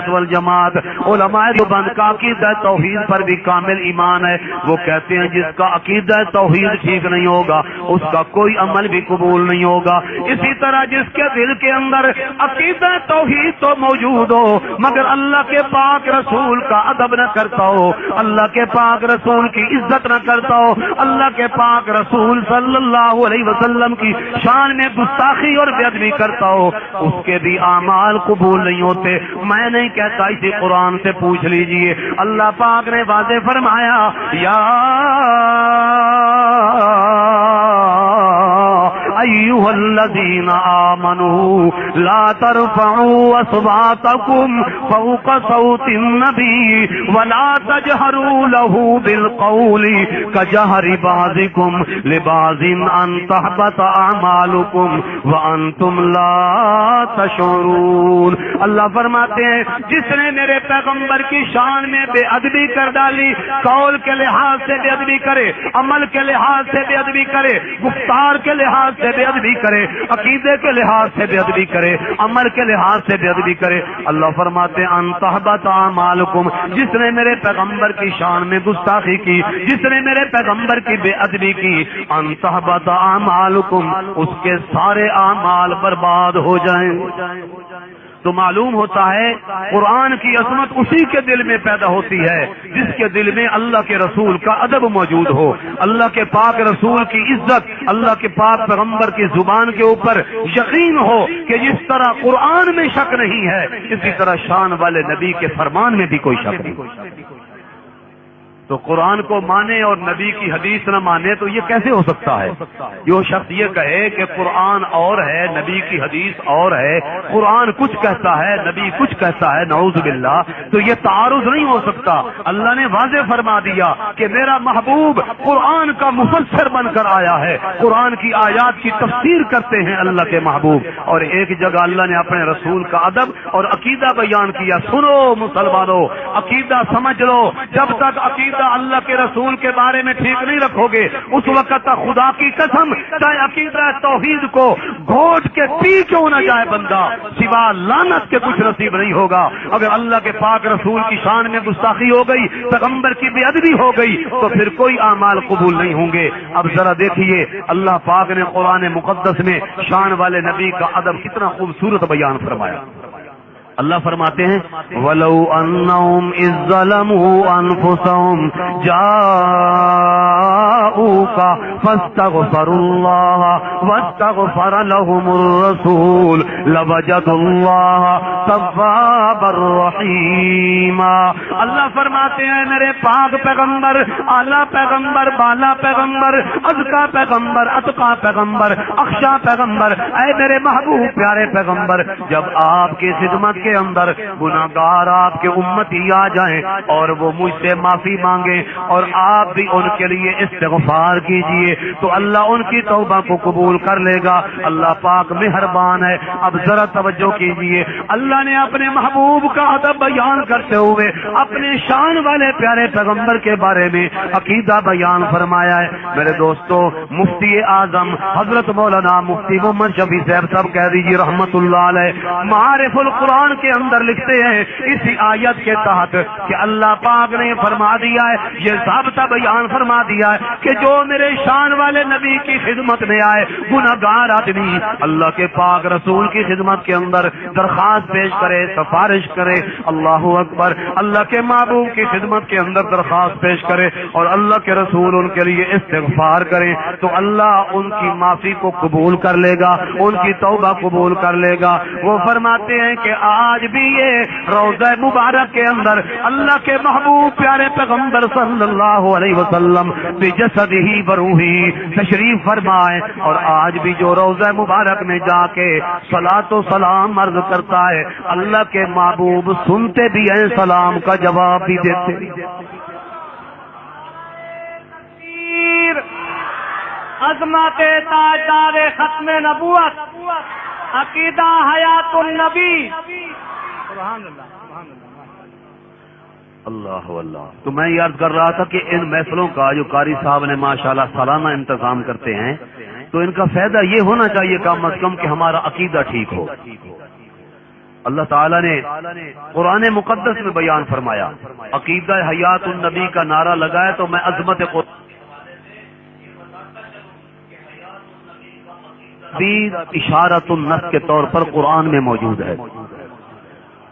والجماعت علماء دیوبند کا عقیدہ توحید پر بھی کامل ایمان ہے. وہ کہتے ہیں جس کا عقیدہ توحید ٹھیک نہیں ہوگا اس کا کوئی عمل بھی قبول نہیں ہوگا. اسی طرح جس کے دل کے اندر عقیدہ توحید تو موجود ہو مگر اللہ کے پاک رسول کا ادب نہ کرتا ہو, اللہ کے پاک رسول کی عزت نہ کرتا ہو, اللہ کے پاک رسول صلی اللہ علیہ وسلم کی شان میں گستاخی اور بے ادبی کرتا ہو, اس کے بھی اعمال قبول نہیں ہوتے. میں نہیں کہتا, اسی قرآن سے پوچھ لیجئے. اللہ پاک نے واضح فرمایا یا ایھا الذین آمنوا لا ترفعوا اصواتکم فوق صوت النبی ولا تجهروا له بالقول كجهر بعضکم لبعض ان تحبط اعمالکم وانتم لا تشعرون. اللہ فرماتے ہیں جس نے میرے پیغمبر کی شان میں بے ادبی کر ڈالی, قول کے لحاظ سے بے ادبی کرے, عمل کے لحاظ سے بے ادبی کرے, گفتار کے لحاظ سے بے ادبی کرے, عقیدے کے لحاظ سے بے ادبی کرے, عمل کے لحاظ سے بے ادبی کرے, اللہ فرماتے ہیں ان تحبط اعمالکم, جس نے میرے پیغمبر کی شان میں گستاخی کی, جس نے میرے پیغمبر کی بے ادبی کی, ان تحبط اعمالکم, اس کے سارے اعمال برباد ہو جائیں. تو معلوم ہوتا ہے قرآن کی عظمت اسی کے دل میں پیدا ہوتی ہے جس کے دل میں اللہ کے رسول کا ادب موجود ہو, اللہ کے پاک رسول کی عزت, اللہ کے پاک پیغمبر کی زبان کے اوپر یقین ہو کہ جس طرح قرآن میں شک نہیں ہے اسی طرح شان والے نبی کے فرمان میں بھی کوئی شک نہیں. تو قرآن کو مانے اور نبی کی حدیث نہ مانے تو یہ کیسے ہو سکتا ہے؟ جو شخص یہ کہے کہ قرآن اور ہے نبی کی حدیث اور ہے, قرآن کچھ کہتا ہے نبی کچھ کہتا ہے, نعوذ باللہ, تو یہ تعارض نہیں ہو سکتا. اللہ نے واضح فرما دیا کہ میرا محبوب قرآن کا مفسر بن کر آیا ہے, قرآن کی آیات کی تفسیر کرتے ہیں اللہ کے محبوب. اور ایک جگہ اللہ نے اپنے رسول کا ادب اور عقیدہ بیان کیا. سنو مسلمانوں, عقیدہ سمجھ لو, جب تک عقیدہ اللہ کے رسول کے بارے میں ٹھیک نہیں رکھو گے اس وقت تک خدا کی قسم چاہے عقیدہ توحید کو گھوٹ کے پی کیوں نہ جائے بندہ, سوا لعنت کے کچھ نصیب نہیں ہوگا. اگر اللہ کے پاک رسول کی شان میں گستاخی ہو گئی, پیغمبر کی بے ادبی ہو گئی تو پھر کوئی اعمال قبول نہیں ہوں گے. اب ذرا دیکھیے اللہ پاک نے قرآن مقدس میں شان والے نبی کا ادب کتنا خوبصورت بیان فرمایا. اللہ فرماتے ہیں وَلَوْ أَنَّهُمْ إِذ ظَّلَمُوا أَنفُسَهُمْ جَاءُوكَ فَاسْتَغْفَرُوا اللَّهَ وَاسْتَغْفَرَ لَهُمُ الرَّسُولُ لَوَجَدُوا اللَّهَ تَوَّابًا رَّحِيمًا. اللہ فرماتے ہیں میرے پاک پیغمبر, اعلیٰ پیغمبر, بالا پیغمبر, ازکا پیغمبر, اتقا پیغمبر, اخشا پیغمبر, اے میرے محبوب پیارے پیغمبر, جب آپ کی خدمت کے اندر گناہگار آپ کے امتی آ جائیں اور وہ مجھ سے معافی مانگیں اور آپ بھی ان کے لیے استغفار کیجئے تو اللہ ان کی توبہ کو قبول کر لے گا. اللہ پاک مہربان ہے. اب ذرا توجہ کیجئے, اللہ نے اپنے محبوب کا ادب بیان کرتے ہوئے اپنے شان والے پیارے پیغمبر کے بارے میں عقیدہ بیان فرمایا ہے. میرے دوستو, مفتی اعظم حضرت مولانا مفتی محمد شفیع صاحب کہہ دیجیے رحمت اللہ علیہ معارف القرآن کے اندر لکھتے ہیں اسی آیت کے تحت کہ اللہ پاک نے فرما دیا ہے, یہ ضابطہ بیان فرما دیا ہے کہ جو میرے شان والے نبی کی خدمت میں آئے گناہگار آدمی اللہ کے پاک رسول کی خدمت کے اندر درخواست پیش کرے, سفارش کرے, اللہ اکبر, اللہ کے محبوب کی خدمت کے اندر درخواست پیش کرے اور اللہ کے رسول ان کے لیے استغفار کرے تو اللہ ان کی معافی کو قبول کر لے گا, ان کی توبہ قبول کر لے گا. وہ فرماتے ہیں کہ آج بھی یہ روضہ مبارک کے اندر اللہ کے محبوب پیارے پیغمبر صلی اللہ علیہ وسلم بجسدہ بروحہ تشریف فرمائے اور آج بھی جو روضہ مبارک میں جا کے صلاۃ و سلام عرض کرتا ہے اللہ کے محبوب سنتے بھی ہیں, سلام کا جواب بھی دیتے. عظمت تاجدار ختم نبوت عقیدہ حیات النبی. سبحان اللہ, سبحان اللہ اللہ. تو میں یاد کر رہا تھا کہ ان محفلوں کا جو قاری صاحب نے ماشاءاللہ سالانہ انتظام کرتے ہیں تو ان کا فائدہ یہ ہونا چاہیے کم از کم کہ ہمارا عقیدہ ٹھیک ہو. اللہ تعالیٰ نے قرآن مقدس میں بیان فرمایا، عقیدہ حیات النبی کا نعرہ لگائے تو میں عظمت اشارۃ النص کے طور پر قرآن میں موجود ہے۔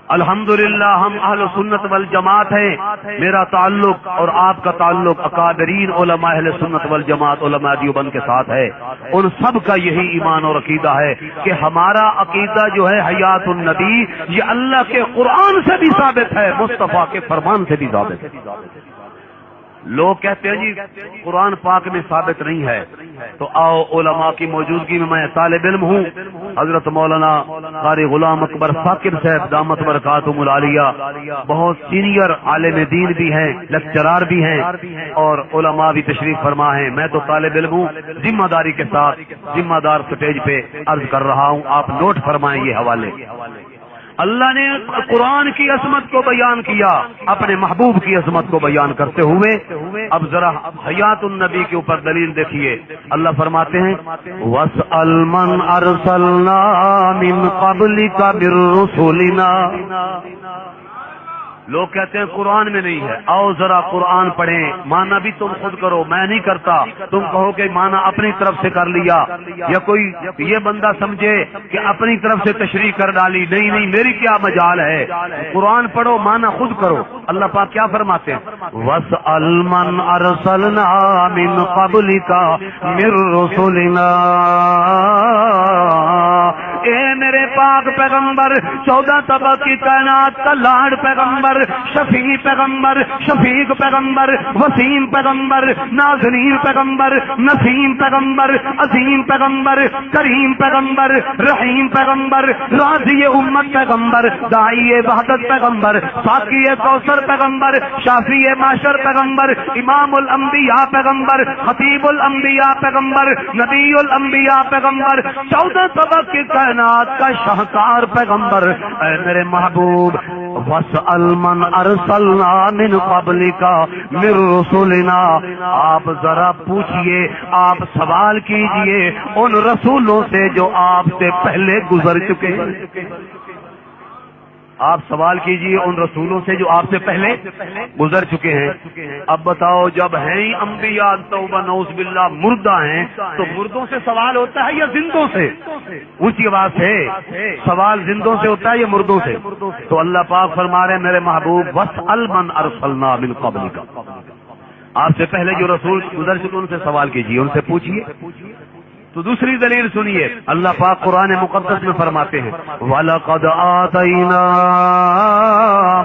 الحمدللہ ہم اہل سنت والجماعت ہیں، میرا تعلق اور آپ کا تعلق اکابرین علماء اہل سنت والجماعت علماء دیوبند کے ساتھ ہے۔ ان سب کا یہی ایمان اور عقیدہ ہے کہ ہمارا عقیدہ جو ہے حیات النبی، یہ اللہ کے قرآن سے بھی ثابت ہے، مصطفیٰ کے فرمان سے بھی ثابت ہے۔ لوگ کہتے ہیں جی قرآن پاک میں ثابت نہیں ہے، تو آؤ علماء کی موجودگی میں طالب علم ہوں، حضرت مولانا قاری غلام اکبر ثاقب صاحب دامت برکاتہم العالیہ بہت سینئر عالم دین بھی ہیں، لیکچرار بھی ہیں اور علماء بھی تشریف فرما ہیں۔ میں تو طالب علم ہوں، ذمہ داری کے ساتھ ذمہ دار سٹیج پہ عرض کر رہا ہوں، آپ نوٹ فرمائیں یہ حوالے۔ اللہ نے قرآن کی عظمت کو بیان کیا، اپنے محبوب کی عظمت کو بیان کرتے ہوئے اب ذرا حیات النبی کے اوپر دلیل دیکھیے۔ اللہ فرماتے ہیں وَاسْأَلْ مَنْ أَرْسَلْنَا مِنْ قَبْلِكَ مِنْ رُسُلِنَا۔ لوگ کہتے ہیں قرآن میں نہیں ہے، آؤ ذرا قرآن پڑھیں، مانا بھی تم خود کرو، میں نہیں کرتا، تم کہو کہ مانا اپنی طرف سے کر لیا، یا کوئی یہ بندہ سمجھے کہ اپنی طرف سے تشریح کر ڈالی، نہیں نہیں میری کیا مجال ہے، قرآن پڑھو مانا خود کرو۔ اللہ پاک کیا فرماتے ہیں وَاسْأَلْ مَنْ أَرْسَلْنَا مِنْ قَبْلِكَ مِنْ رُسُلِنَا۔ اے میرے پاک پیغمبر، 14 طبق کی کائنات کا لاڈ پیغمبر، شفیع پیغمبر، شفیق پیغمبر، وسیم پیغمبر، نازنین پیغمبر، نسیم پیغمبر، عظیم پیغمبر، کریم پیغمبر، رحیم پیغمبر، راضی امت پیغمبر، داعی وحدت پیغمبر، ساقی کوثر پیغمبر، شافی معاشر پیغمبر، امام الانبیاء پیغمبر، خطیب الانبیاء پیغمبر، نبی الانبیاء پیغمبر، 14 طبق کی کائنات کا شاہکار پیغمبر، اے میرے محبوب وَاسْأَلْ مَنْ أَرْسَلْنَا مِنْ قَبْلِكَ مِنْ رُسُلِنَا۔ آپ ذرا پوچھئے، آپ سوال کیجئے ان رسولوں سے جو آپ سے پہلے گزر چکے ہیں۔ آپ سوال کیجئے ان رسولوں سے جو آپ سے پہلے گزر چکے ہیں۔ اب بتاؤ جب ہیں ہی انبیاء توبہ نعوذ باللہ مردہ ہیں تو مردوں سے سوال ہوتا ہے یا زندوں سے؟ اونچی آواز سے سوال زندوں سے ہوتا ہے یا مردوں سے؟ تو اللہ پاک فرما رہے ہیں میرے محبوب وَاسْأَلْ مَنْ أَرْسَلْنَا مِنْ قَبْلِكَ، آپ سے پہلے جو رسول گزر چکے ان سے سوال کیجئے، ان سے پوچھئے۔ تو دوسری دلیل سنیے، اللہ پاک قرآن مقدس میں فرماتے ہیں وَلَقَدْ آتَيْنَا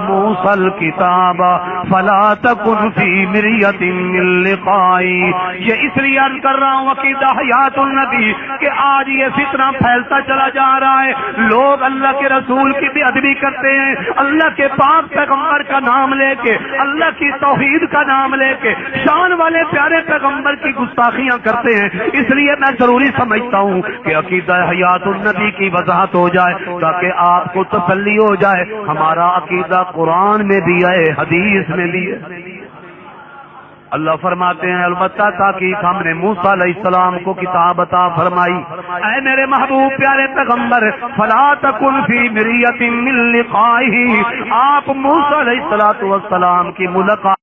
مُوسَى الْكِتَابَ فَلَا تَكُنْ فِي مِرْيَةٍ مِّن لِقَائِهِ۔ یہ اس لیے عرض کر رہا ہوں عقیدہ حیات النبی کہ آج یہ فتنہ پھیلتا چلا جا رہا ہے، لوگ اللہ کے رسول کی بے ادبی کرتے ہیں، اللہ کے پاک پیغمبر کا نام لے کے، اللہ کی توحید کا نام لے کے شان والے پیارے پیغمبر کی گستاخیاں کرتے ہیں۔ اس لیے میں ضروری سمجھتا ہوں کہ عقیدہ حیات النبی کی وضاحت ہو جائے تاکہ آپ کو تسلی ہو جائے ہمارا عقیدہ قرآن میں بھی ہے، حدیث میں بھی ہے۔ اللہ فرماتے ہیں البتہ تاکہ ہم نے موسیٰ علیہ السلام کو کتاب عطا فرمائی، اے میرے محبوب پیارے پیغمبر فلا تکن فی مریۃ من لقائہ، آپ موسیٰ علیہ السلام کی ملاقات